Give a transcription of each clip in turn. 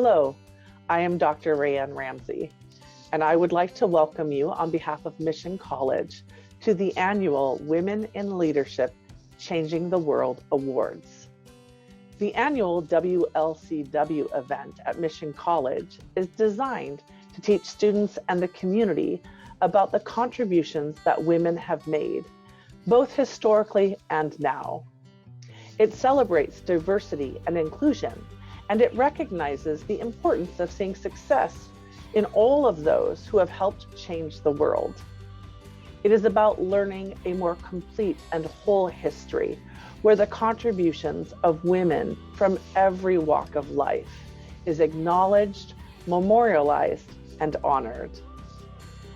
Hello, I am Dr. Rayanne Ramsey, and I would like to welcome you on behalf of Mission College to the annual Women in Leadership Changing the World Awards. The annual WLCW event at Mission College is designed to teach students and the community about the contributions that women have made, both historically and now. It celebrates diversity and inclusion, and it recognizes the importance of seeing success in all of those who have helped change the world. It is about learning a more complete and whole history where the contributions of women from every walk of life is acknowledged, memorialized, and honored.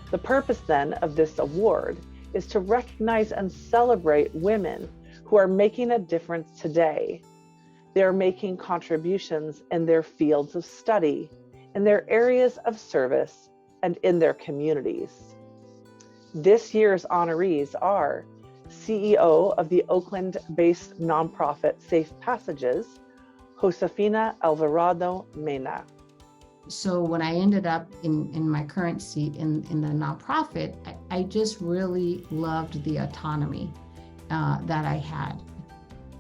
The purpose then of this award is to recognize and celebrate women who are making a difference today. They are making contributions in their fields of study, in their areas of service, and in their communities. This year's honorees are CEO of the Oakland-based nonprofit Safe Passages, Josefina Alvarado Mena. So when I ended up in my current seat in the nonprofit, I just really loved the autonomy that I had.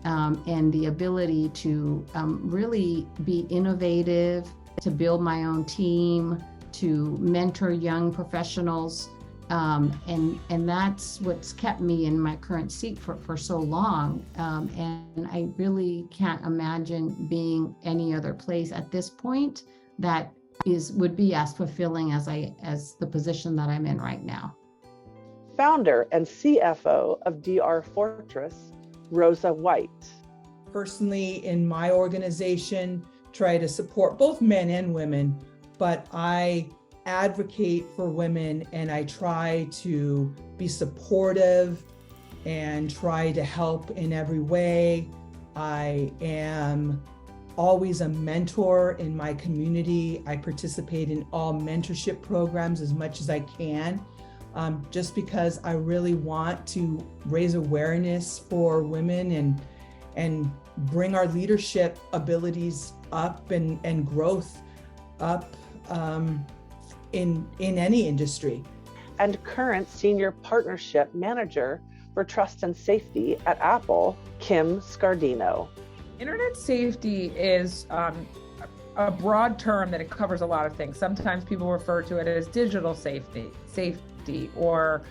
And the ability to really be innovative, to build my own team, to mentor young professionals. And that's what's kept me in my current seat for so long. And I really can't imagine being any other place at this point that would be as fulfilling as the position that I'm in right now. Founder and CFO of DR Fortress, Rosa White. Personally, in my organization, try to support both men and women, but I advocate for women and I try to be supportive and try to help in every way. I am always a mentor in my community. I participate in all mentorship programs as much as I can. Just because I really want to raise awareness for women and bring our leadership abilities up and growth up in any industry. And current Senior Partnership Manager for Trust and Safety at Apple, Kim Scardino. Internet safety is a broad term that it covers a lot of things. Sometimes people refer to it as digital safety or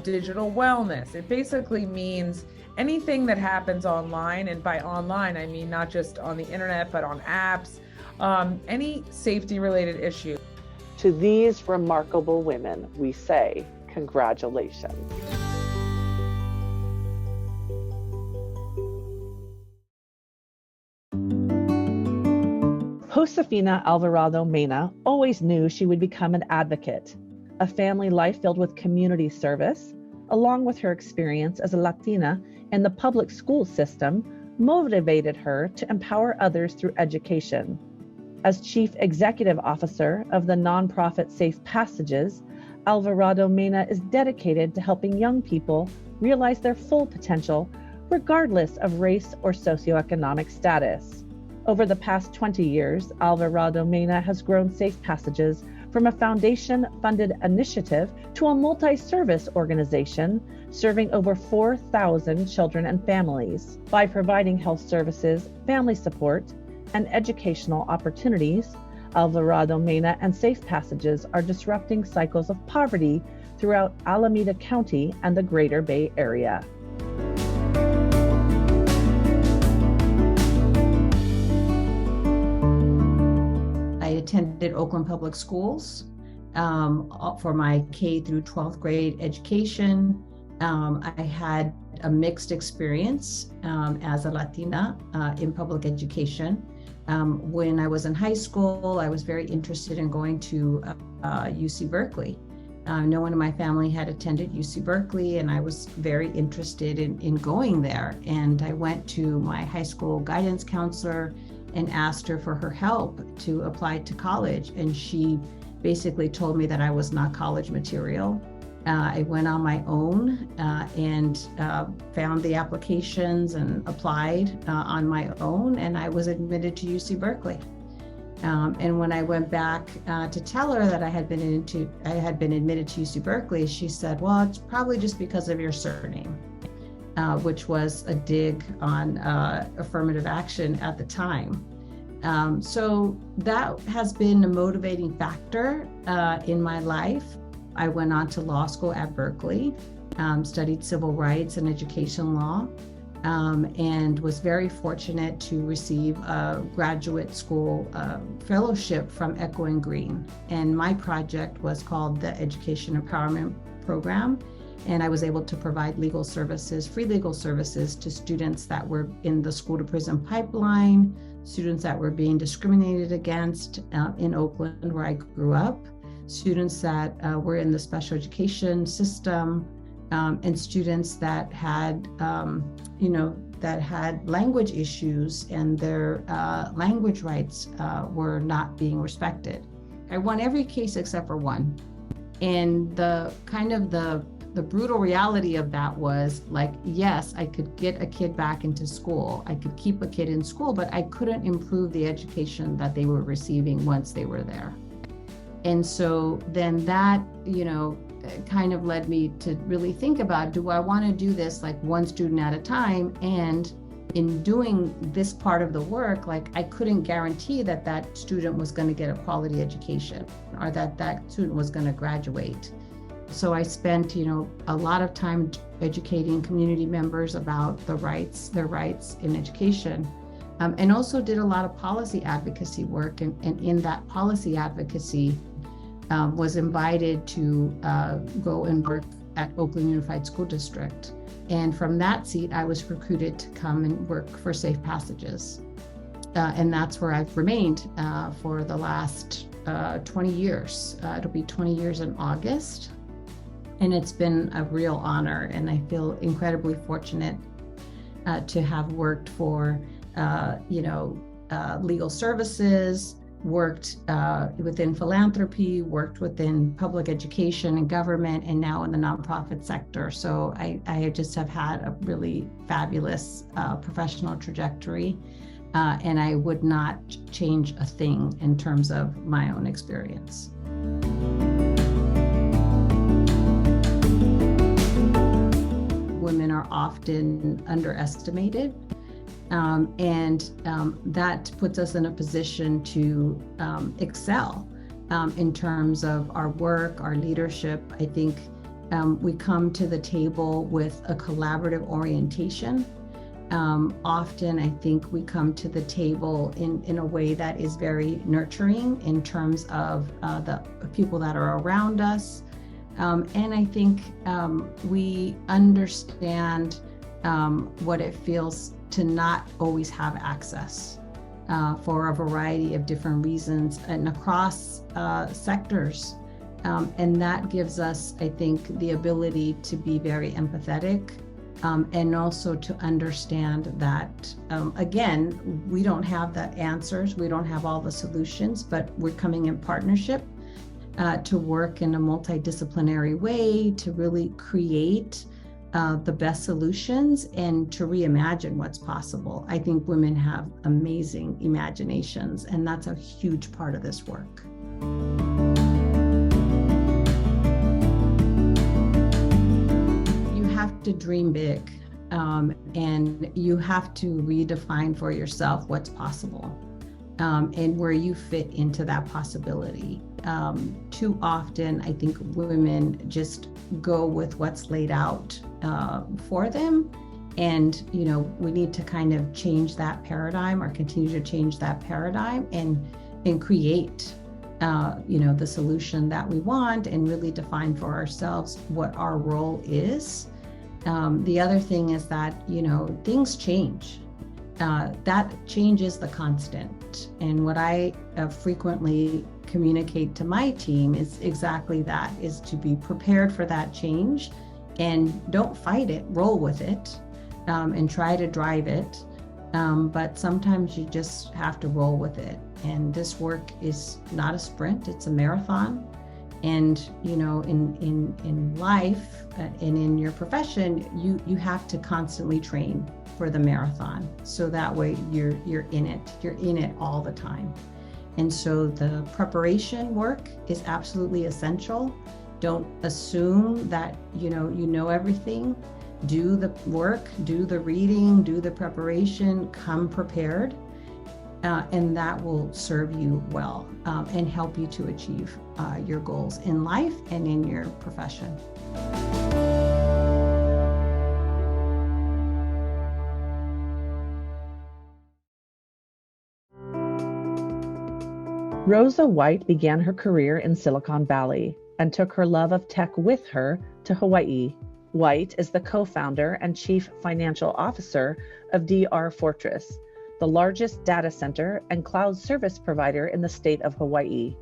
digital wellness. It basically means anything that happens online, and by online, I mean not just on the internet, but on apps, any safety related issue. To these remarkable women, we say congratulations. Josefina Alvarado Mena always knew she would become an advocate. A family life filled with community service, along with her experience as a Latina in the public school system, motivated her to empower others through education. As Chief Executive Officer of the nonprofit Safe Passages, Alvarado Mena is dedicated to helping young people realize their full potential, regardless of race or socioeconomic status. Over the past 20 years, Alvarado Mena has grown Safe Passages from a foundation-funded initiative to a multi-service organization serving over 4,000 children and families. By providing health services, family support, and educational opportunities, Alvarado Mena and Safe Passages are disrupting cycles of poverty throughout Alameda County and the Greater Bay Area. I attended Oakland Public Schools for my K through 12th grade education. I had a mixed experience as a Latina in public education. When I was in high school, I was very interested in going to UC Berkeley. No one in my family had attended UC Berkeley, and I was very interested in going there. And I went to my high school guidance counselor and asked her for her help to apply to college. And she basically told me that I was not college material. I went on my own and found the applications and applied on my own, and I was admitted to UC Berkeley. And when I went back to tell her that I had been admitted to UC Berkeley, she said, well, it's probably just because of your surname, which was a dig on affirmative action at the time. So that has been a motivating factor in my life. I went on to law school at Berkeley, studied civil rights and education law, and was very fortunate to receive a graduate school fellowship from Echo and Green. And my project was called the Education Empowerment Program. And I was able to provide legal services, free legal services to students that were in the school to prison pipeline, students that were being discriminated against in Oakland, where I grew up, students that were in the special education system, and students that had, that had language issues and their language rights were not being respected. I won every case except for one. And the brutal reality of that was like, yes, I could get a kid back into school. I could keep a kid in school, but I couldn't improve the education that they were receiving once they were there. And so then that, kind of led me to really think about, do I want to do this like one student at a time? And in doing this part of the work, like I couldn't guarantee that that student was going to get a quality education or that that student was going to graduate. So I spent, a lot of time educating community members about their rights in education, and also did a lot of policy advocacy work. And in that policy advocacy, was invited to go and work at Oakland Unified School District. And from that seat, I was recruited to come and work for Safe Passages. And that's where I've remained for the last 20 years. It'll be 20 years in August. And it's been a real honor, and I feel incredibly fortunate to have worked for, legal services, worked within philanthropy, worked within public education and government, and now in the nonprofit sector. So I just have had a really fabulous professional trajectory, and I would not change a thing in terms of my own experience. Women are often underestimated. That puts us in a position to excel in terms of our work, our leadership. I think we come to the table with a collaborative orientation. Often, I think we come to the table in a way that is very nurturing in terms of the people that are around us. And I think we understand what it feels to not always have access for a variety of different reasons and across sectors. And that gives us, I think, the ability to be very empathetic and also to understand that, again, we don't have the answers, we don't have all the solutions, but we're coming in partnership to work in a multidisciplinary way to really create the best solutions and to reimagine what's possible. I think women have amazing imaginations, and that's a huge part of this work. You have to dream big, and you have to redefine for yourself what's possible, and where you fit into that possibility. Too often, I think women just go with what's laid out for them. And, we need to kind of change that paradigm or continue to change that paradigm and create, the solution that we want and really define for ourselves what our role is. The other thing is that, things change. That change is the constant. And what I frequently communicate to my team is exactly that, is to be prepared for that change and don't fight it, roll with it, and try to drive it. But sometimes you just have to roll with it. And this work is not a sprint, it's a marathon. And, in life and in your profession, you have to constantly train for the marathon. So that way you're in it all the time. And so the preparation work is absolutely essential. Don't assume that you know everything. Do the work, do the reading, do the preparation, come prepared, and that will serve you well and help you to achieve your goals in life and in your profession. Rosa White began her career in Silicon Valley and took her love of tech with her to Hawaii. White is the co-founder and chief financial officer of DR Fortress, the largest data center and cloud service provider in the state of Hawaii.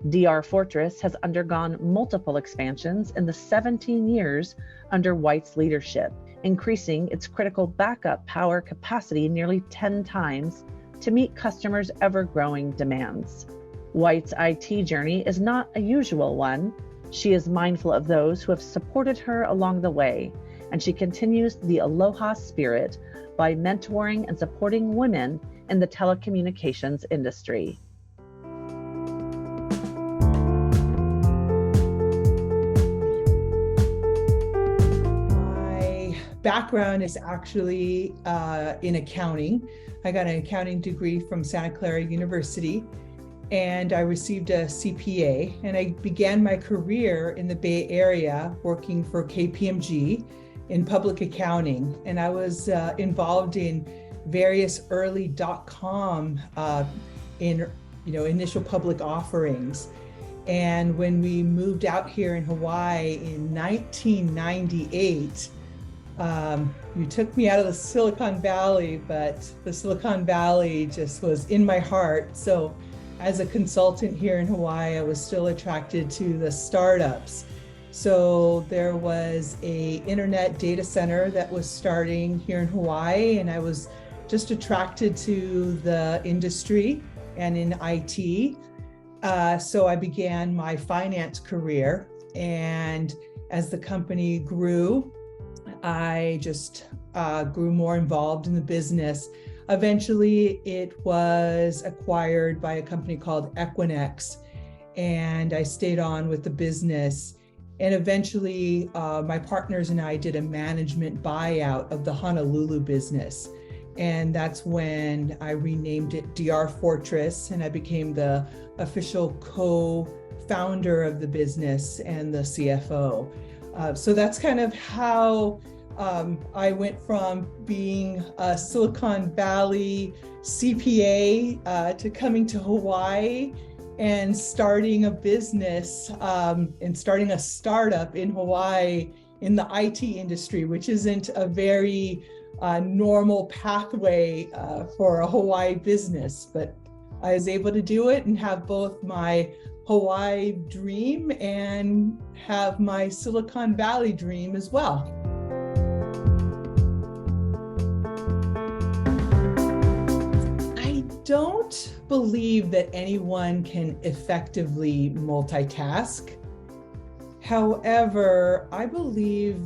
DR Fortress has undergone multiple expansions in the 17 years under White's leadership, increasing its critical backup power capacity nearly 10 times to meet customers' ever-growing demands. White's IT journey is not a usual one. She is mindful of those who have supported her along the way, and she continues the Aloha spirit by mentoring and supporting women in the telecommunications industry. My background is actually in accounting. I got an accounting degree from Santa Clara University, and I received a CPA, and I began my career in the Bay Area working for KPMG in public accounting. And I was involved in various early .com initial public offerings. And when we moved out here in Hawaii in 1998, you took me out of the Silicon Valley, but the Silicon Valley just was in my heart. So as a consultant here in Hawaii, I was still attracted to the startups. So there was an internet data center that was starting here in Hawaii, and I was just attracted to the industry and in IT. So I began my finance career, and as the company grew, I just grew more involved in the business. Eventually, it was acquired by a company called Equinix, and I stayed on with the business. And eventually, my partners and I did a management buyout of the Honolulu business. And that's when I renamed it DR Fortress, and I became the official co-founder of the business and the CFO. So that's kind of how I went from being a Silicon Valley CPA to coming to Hawaii and starting a business and starting a startup in Hawaii in the IT industry, which isn't a very normal pathway for a Hawaii business. But I was able to do it and have both my Hawaii dream and have my Silicon Valley dream as well. I don't believe that anyone can effectively multitask. However, I believe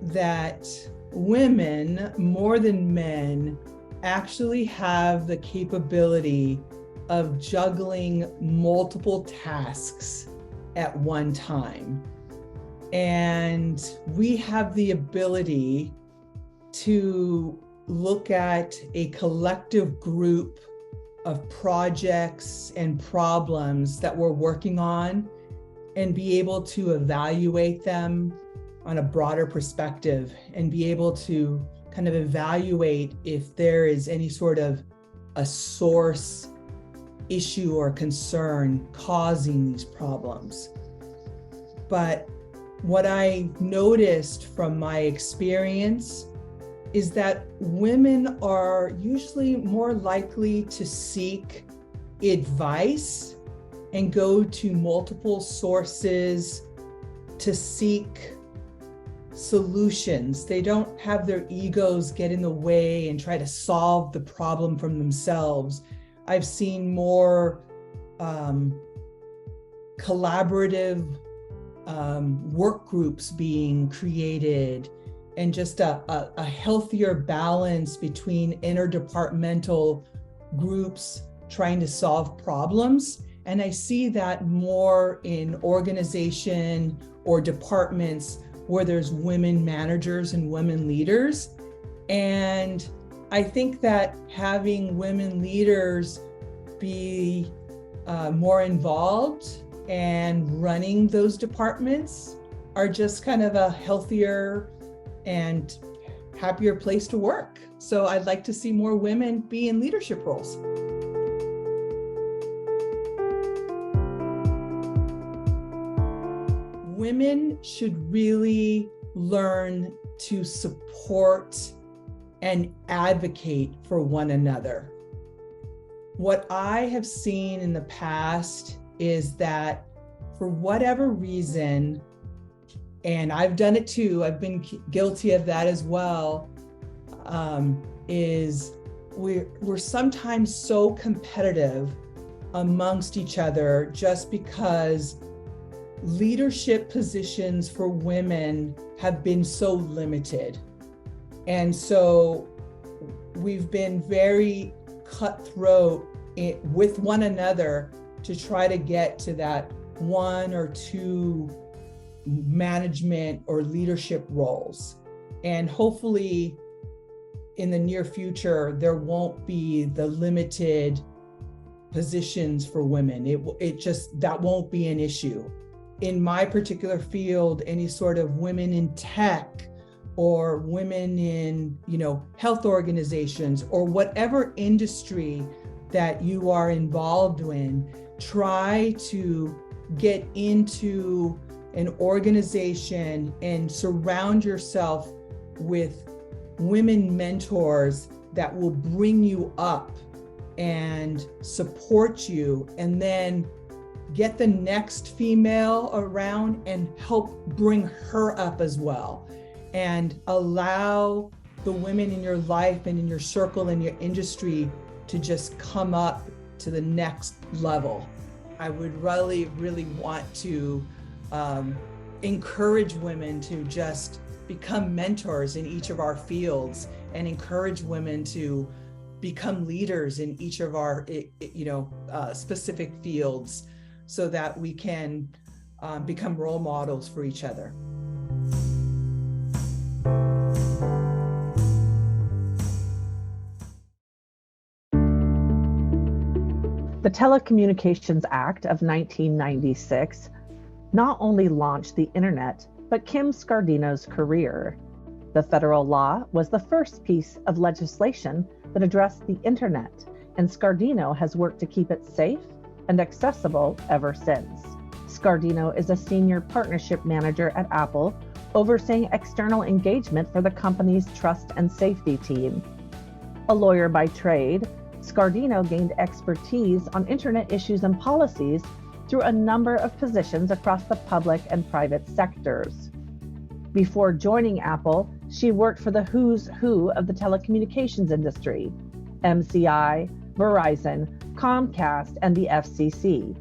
that women, more than men, actually have the capability of juggling multiple tasks at one time. And we have the ability to look at a collective group of projects and problems that we're working on and be able to evaluate them on a broader perspective and be able to kind of evaluate if there is any sort of a source issue or concern causing these problems. But what I noticed from my experience is that women are usually more likely to seek advice and go to multiple sources to seek solutions. They don't have their egos get in the way and try to solve the problem from themselves. I've seen more collaborative work groups being created, and just a healthier balance between interdepartmental groups trying to solve problems. And I see that more in organization or departments where there's women managers and women leaders. And I think that having women leaders be more involved and running those departments are just kind of a healthier and happier place to work. So I'd like to see more women be in leadership roles. Women should really learn to support and advocate for one another. What I have seen in the past is that for whatever reason, and I've done it too, I've been guilty of that as well, is we're sometimes so competitive amongst each other just because leadership positions for women have been so limited. And so we've been very cutthroat with one another to try to get to that 1 or 2 management or leadership roles. And hopefully in the near future, there won't be the limited positions for women. That won't be an issue. In my particular field, any sort of women in tech or women in, health organizations or whatever industry that you are involved in, try to get into an organization and surround yourself with women mentors that will bring you up and support you, and then get the next female around and help bring her up as well, and allow the women in your life and in your circle and your industry to just come up to the next level. I would really, really want to encourage women to just become mentors in each of our fields, and encourage women to become leaders in each of our specific fields, so that we can become role models for each other. The Telecommunications Act of 1996 not only launched the internet, but Kim Scardino's career. The federal law was the first piece of legislation that addressed the internet, and Scardino has worked to keep it safe and accessible ever since. Scardino is a senior partnership manager at Apple, overseeing external engagement for the company's trust and safety team. A lawyer by trade, Scardino gained expertise on internet issues and policies through a number of positions across the public and private sectors. Before joining Apple, she worked for the who's who of the telecommunications industry: MCI, Verizon, Comcast, and the FCC.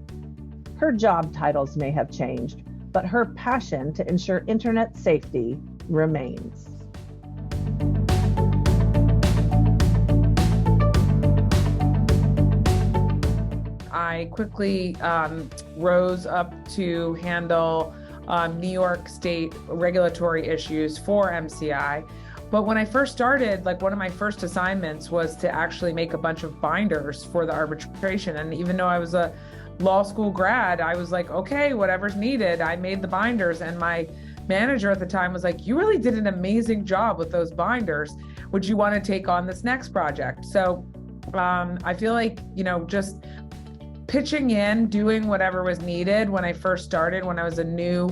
Her job titles may have changed, but her passion to ensure internet safety remains. I quickly rose up to handle New York State regulatory issues for MCI. But when I first started, one of my first assignments was to actually make a bunch of binders for the arbitration. And even though I was a law school grad, I was like, okay, whatever's needed. I made the binders, and my manager at the time was like, you really did an amazing job with those binders. Would you want to take on this next project? So I feel like, just pitching in, doing whatever was needed when I first started, when I was a new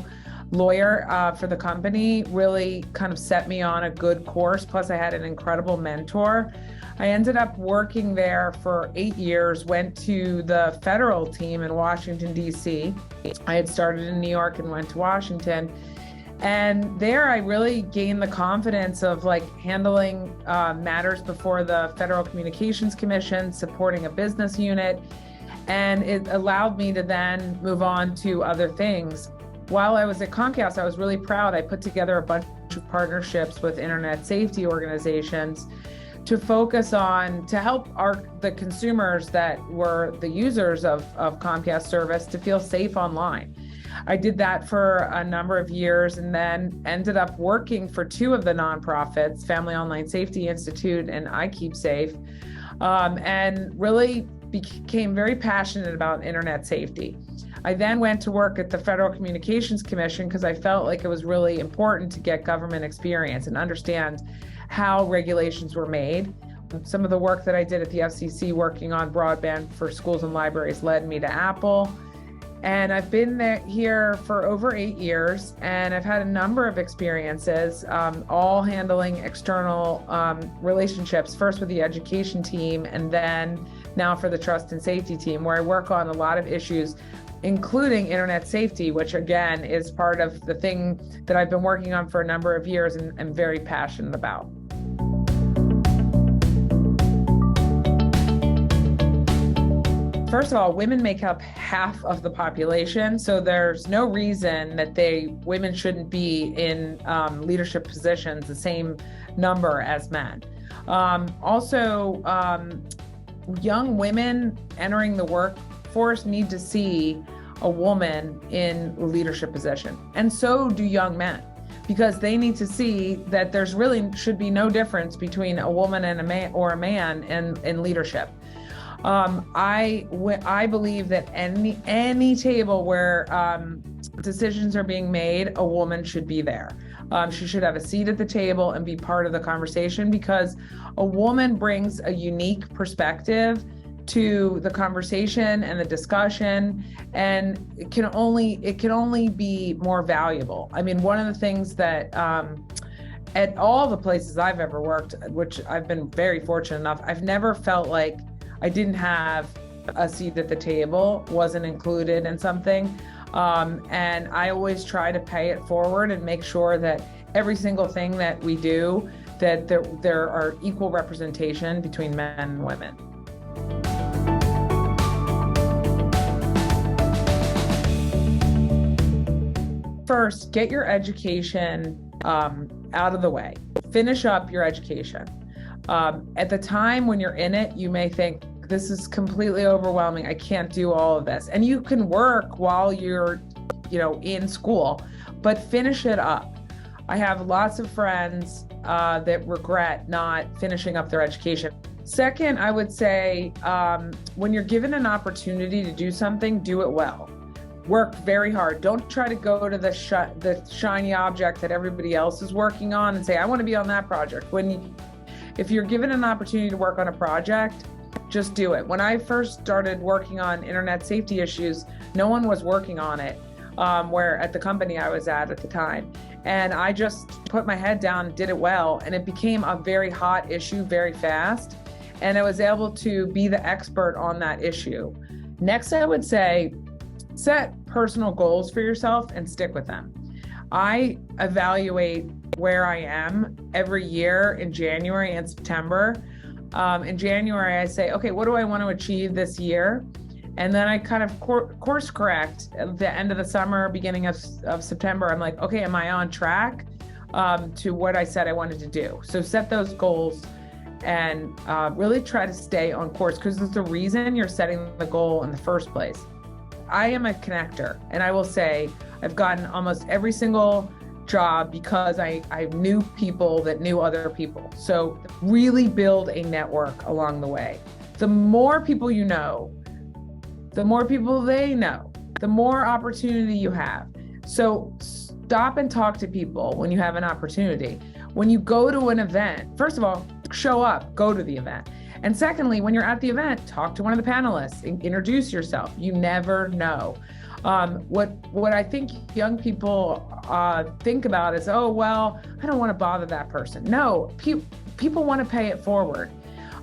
lawyer for the company, really kind of set me on a good course. Plus I had an incredible mentor. I ended up working there for 8 years, went to the federal team in Washington, D.C. I had started in New York and went to Washington. And there I really gained the confidence of handling matters before the Federal Communications Commission, supporting a business unit. And it allowed me to then move on to other things. While I was at Comcast, I was really proud. I put together a bunch of partnerships with internet safety organizations to focus on, to help the consumers that were the users of Comcast service to feel safe online. I did that for a number of years and then ended up working for two of the nonprofits, Family Online Safety Institute and iKeepSafe, and really became very passionate about internet safety. I then went to work at the Federal Communications Commission because I felt like it was really important to get government experience and understand how regulations were made. Some of the work that I did at the FCC working on broadband for schools and libraries led me to Apple. And I've been here for over 8 years, and I've had a number of experiences, all handling external relationships, first with the education team, and then now for the trust and safety team, where I work on a lot of issues, including internet safety, which again is part of the thing that I've been working on for a number of years and am very passionate about. First of all, women make up half of the population, so there's no reason that women shouldn't be in leadership positions the same number as men. Also, young women entering the workforce need to see a woman in a leadership position, and so do young men, because they need to see that there's really should be no difference between a woman and a man or a man in leadership. I believe that any table where decisions are being made, a woman should be there. She should have a seat at the table and be part of the conversation, because a woman brings a unique perspective to the conversation and the discussion, and it can only be more valuable. I mean, one of the things that at all the places I've ever worked, which I've been very fortunate enough, I've never felt like I didn't have a seat at the table, wasn't included in something. And I always try to pay it forward and make sure that every single thing that we do, that there are equal representation between men and women. First, get your education out of the way. Finish up your education. At the time when you're in it, you may think, this is completely overwhelming. I can't do all of this. And you can work while you're, in school, but finish it up. I have lots of friends that regret not finishing up their education. Second, I would say, when you're given an opportunity to do something, do it well. Work very hard. Don't try to go to the shiny object that everybody else is working on and say, I want to be on that project. If you're given an opportunity to work on a project, just do it. When I first started working on internet safety issues, no one was working on it, where at the company I was at the time. And I just put my head down and did it well. And it became a very hot issue very fast. And I was able to be the expert on that issue. Next, I would say, set personal goals for yourself and stick with them. I evaluate where I am every year in January and September. In January, I say, okay, what do I want to achieve this year? And then I kind of course correct at the end of the summer, beginning of September. I'm like, okay, am I on track to what I said I wanted to do? So set those goals and really try to stay on course, because there's a reason you're setting the goal in the first place. I am a connector, and I will say I've gotten almost every single job because I knew people that knew other people. So really build a network along the way. The more people you know, the more people they know, the more opportunity you have. So stop and talk to people when you have an opportunity. When you go to an event, first of all, show up, go to the event. And secondly, when you're at the event, talk to one of the panelists, introduce yourself. You never know. What I think young people think about is, oh, well, I don't want to bother that person. No, people want to pay it forward.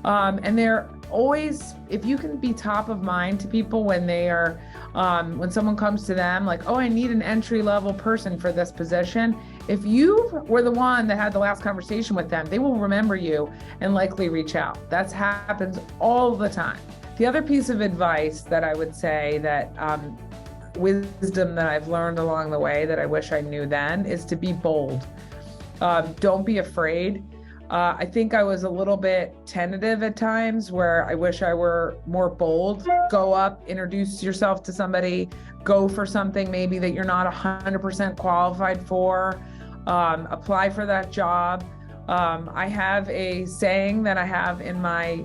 And they're always, if you can be top of mind to people when they are, when someone comes to them like, oh, I need an entry-level person for this position. If you were the one that had the last conversation with them, they will remember you and likely reach out. That happens all the time. The other piece of advice that I would say that wisdom that I've learned along the way that I wish I knew then is to be bold. Don't be afraid. I think I was a little bit tentative at times where I wish I were more bold. Go up, introduce yourself to somebody, go for something maybe that you're not 100% qualified for, apply for that job. I have a saying that I have in my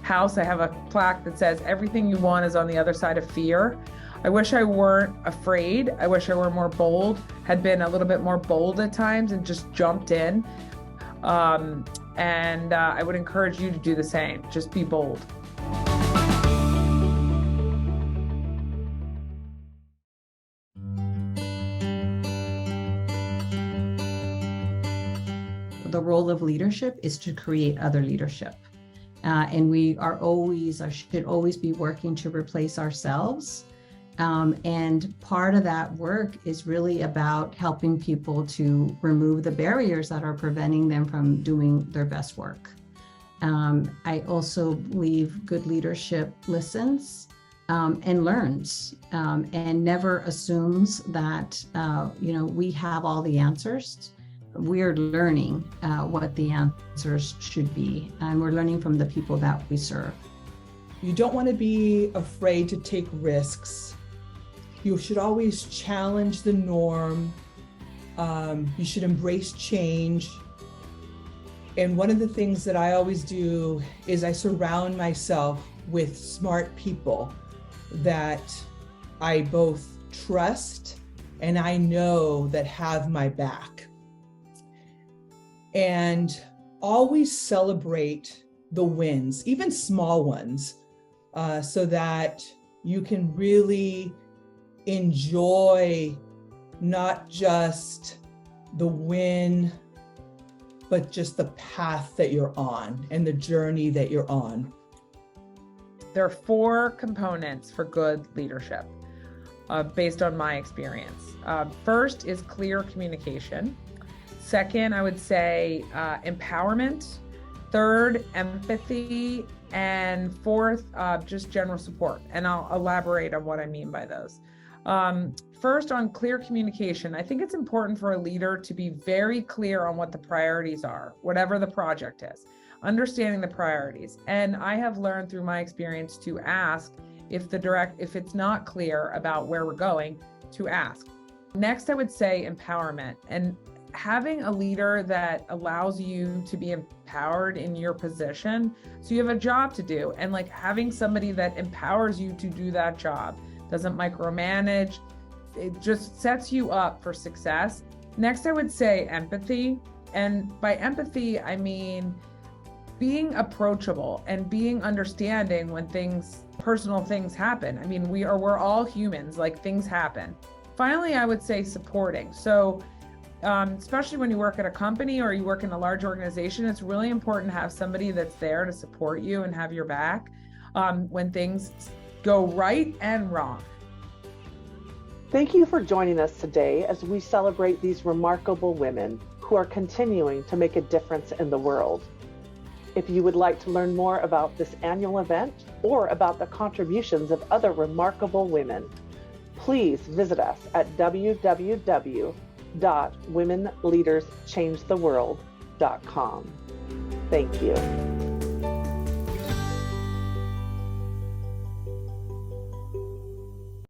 house. I have a plaque that says, everything you want is on the other side of fear. I wish I weren't afraid. I wish I were more bold, had been a little bit more bold at times and just jumped in. And I would encourage you to do the same. Just be bold. The role of leadership is to create other leadership. And we are always, or should always be working to replace ourselves. And part of that work is really about helping people to remove the barriers that are preventing them from doing their best work. I also believe good leadership listens and learns and never assumes that, we have all the answers. We're learning what the answers should be, and we're learning from the people that we serve. You don't want to be afraid to take risks. You should always challenge the norm. You should embrace change. And one of the things that I always do is I surround myself with smart people that I both trust and I know that have my back. And always celebrate the wins, even small ones, so that you can really enjoy not just the win, but just the path that you're on and the journey that you're on. There are 4 components for good leadership, based on my experience. First is clear communication. Second, I would say empowerment. Third, empathy. And fourth, just general support. And I'll elaborate on what I mean by those. First, on clear communication, I think it's important for a leader to be very clear on what the priorities are, whatever the project is, understanding the priorities. And I have learned through my experience to ask if it's not clear about where we're going, to ask. Next, I would say empowerment, and having a leader that allows you to be empowered in your position. So you have a job to do, and like having somebody that empowers you to do that job, doesn't micromanage, it just sets you up for success. Next, I would say empathy. And by empathy, I mean being approachable and being understanding when personal things happen. I mean, we're all humans, like things happen. Finally, I would say supporting. So especially when you work at a company or you work in a large organization, it's really important to have somebody that's there to support you and have your back when things go right and wrong. Thank you for joining us today as we celebrate these remarkable women who are continuing to make a difference in the world. If you would like to learn more about this annual event or about the contributions of other remarkable women, please visit us at www.womenleaderschangetheworld.com. Thank you.